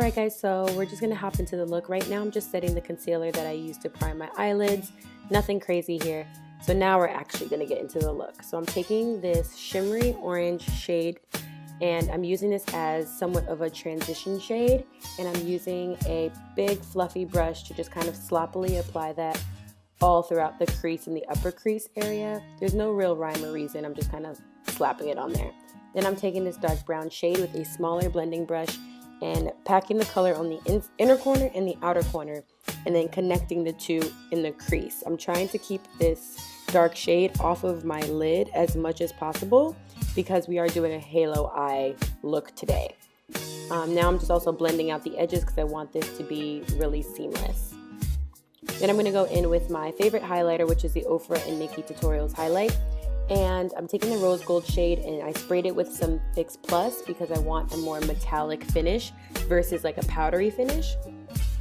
Alright guys, so we're just going to hop into the look. Right now I'm just setting the concealer that I used to prime my eyelids. Nothing crazy here. So now we're actually going to get into the look. So I'm taking this shimmery orange shade and I'm using this as somewhat of a transition shade, and I'm using a big fluffy brush to just kind of sloppily apply that all throughout the crease and the upper crease area. There's no real rhyme or reason, I'm just kind of slapping it on there. Then I'm taking this dark brown shade with a smaller blending brush and packing the color on the inner corner and the outer corner, and then connecting the two in the crease. I'm trying to keep this dark shade off of my lid as much as possible because we are doing a halo eye look today. Now I'm just also blending out the edges because I want this to be really seamless. Then I'm going to go in with my favorite highlighter, which is the Ofra and NikkieTutorials highlight. And I'm taking the rose gold shade and I sprayed it with some Fix Plus because I want a more metallic finish versus like a powdery finish.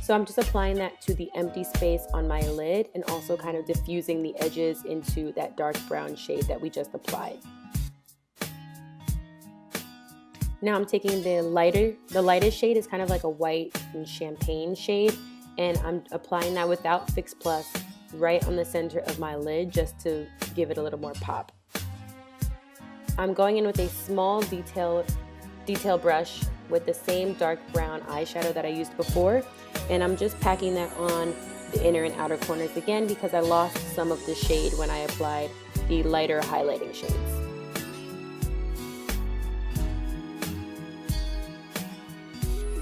So I'm just applying that to the empty space on my lid and also kind of diffusing the edges into that dark brown shade that we just applied. Now I'm taking the lightest shade is kind of like a white and champagne shade, and I'm applying that without Fix Plus right on the center of my lid just to give it a little more pop. I'm going in with a small detail brush with the same dark brown eyeshadow that I used before, and I'm just packing that on the inner and outer corners again because I lost some of the shade when I applied the lighter highlighting shades.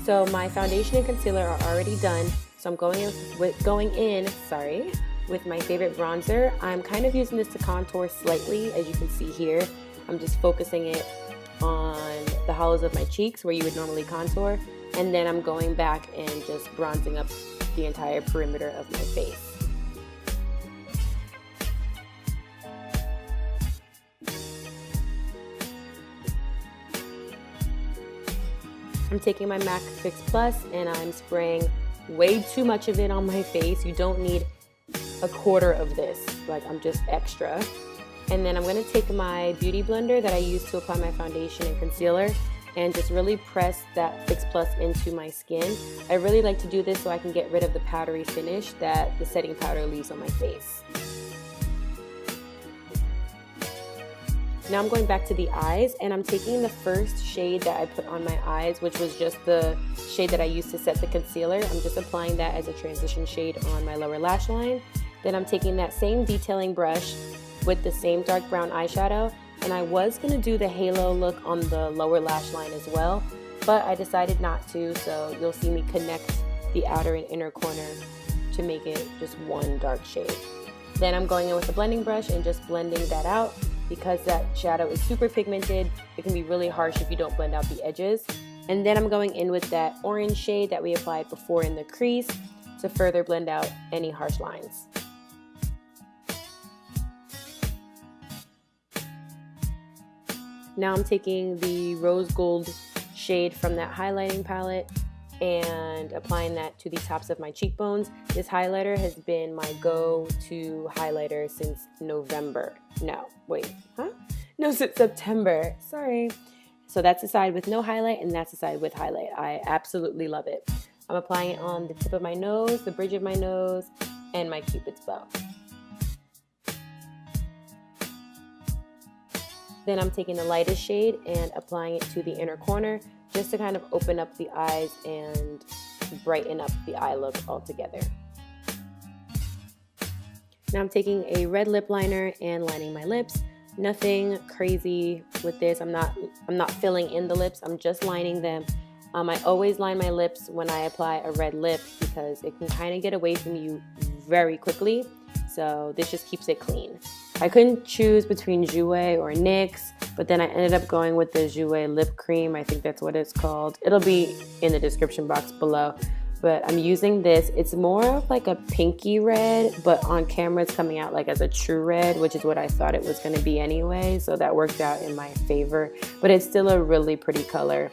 So my foundation and concealer are already done, so I'm going in with my favorite bronzer. I'm kind of using this to contour slightly, as you can see here. I'm just focusing it on the hollows of my cheeks where you would normally contour, and then I'm going back and just bronzing up the entire perimeter of my face. I'm taking my MAC Fix Plus and I'm spraying way too much of it on my face. You don't need a quarter of this, like I'm just extra. And then I'm going to take my beauty blender that I use to apply my foundation and concealer and just really press that Fix Plus into my skin. I really like to do this so I can get rid of the powdery finish that the setting powder leaves on my face. Now I'm going back to the eyes and I'm taking the first shade that I put on my eyes, which was just the shade that I used to set the concealer. I'm just applying that as a transition shade on my lower lash line. Then I'm taking that same detailing brush with the same dark brown eyeshadow, and I was going to do the halo look on the lower lash line as well, but I decided not to, so you'll see me connect the outer and inner corner to make it just one dark shade. Then I'm going in with a blending brush and just blending that out. Because that shadow is super pigmented, it can be really harsh if you don't blend out the edges. And then I'm going in with that orange shade that we applied before in the crease to further blend out any harsh lines. Now I'm taking the rose gold shade from that highlighting palette and applying that to the tops of my cheekbones. This highlighter has been my go-to highlighter since November. Since September. Sorry. So that's the side with no highlight and that's the side with highlight. I absolutely love it. I'm applying it on the tip of my nose, the bridge of my nose, and my Cupid's bow. Then I'm taking the lightest shade and applying it to the inner corner just to kind of open up the eyes and brighten up the eye look altogether. Now I'm taking a red lip liner and lining my lips. Nothing crazy with this. I'm not filling in the lips, I'm just lining them. I always line my lips when I apply a red lip because it can kind of get away from you very quickly. So this just keeps it clean. I couldn't choose between Jouer or NYX, but then I ended up going with the Jouer lip cream. I think that's what it's called. It'll be in the description box below. But I'm using this. It's more of like a pinky red, but on camera it's coming out like as a true red, which is what I thought it was going to be anyway. So that worked out in my favor. But it's still a really pretty color.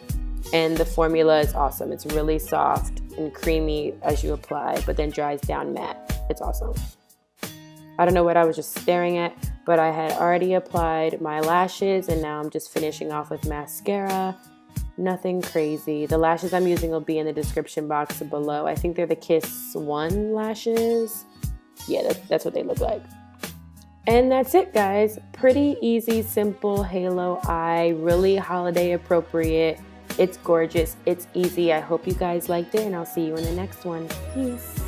And the formula is awesome. It's really soft and creamy as you apply, but then dries down matte. It's awesome. I don't know what I was just staring at, but I had already applied my lashes and now I'm just finishing off with mascara. Nothing crazy. The lashes I'm using will be in the description box below. I think they're the Kiss 1 lashes. Yeah, that's what they look like. And that's it, guys. Pretty easy, simple halo eye, really holiday appropriate. It's gorgeous. It's easy. I hope you guys liked it, and I'll see you in the next one. Peace.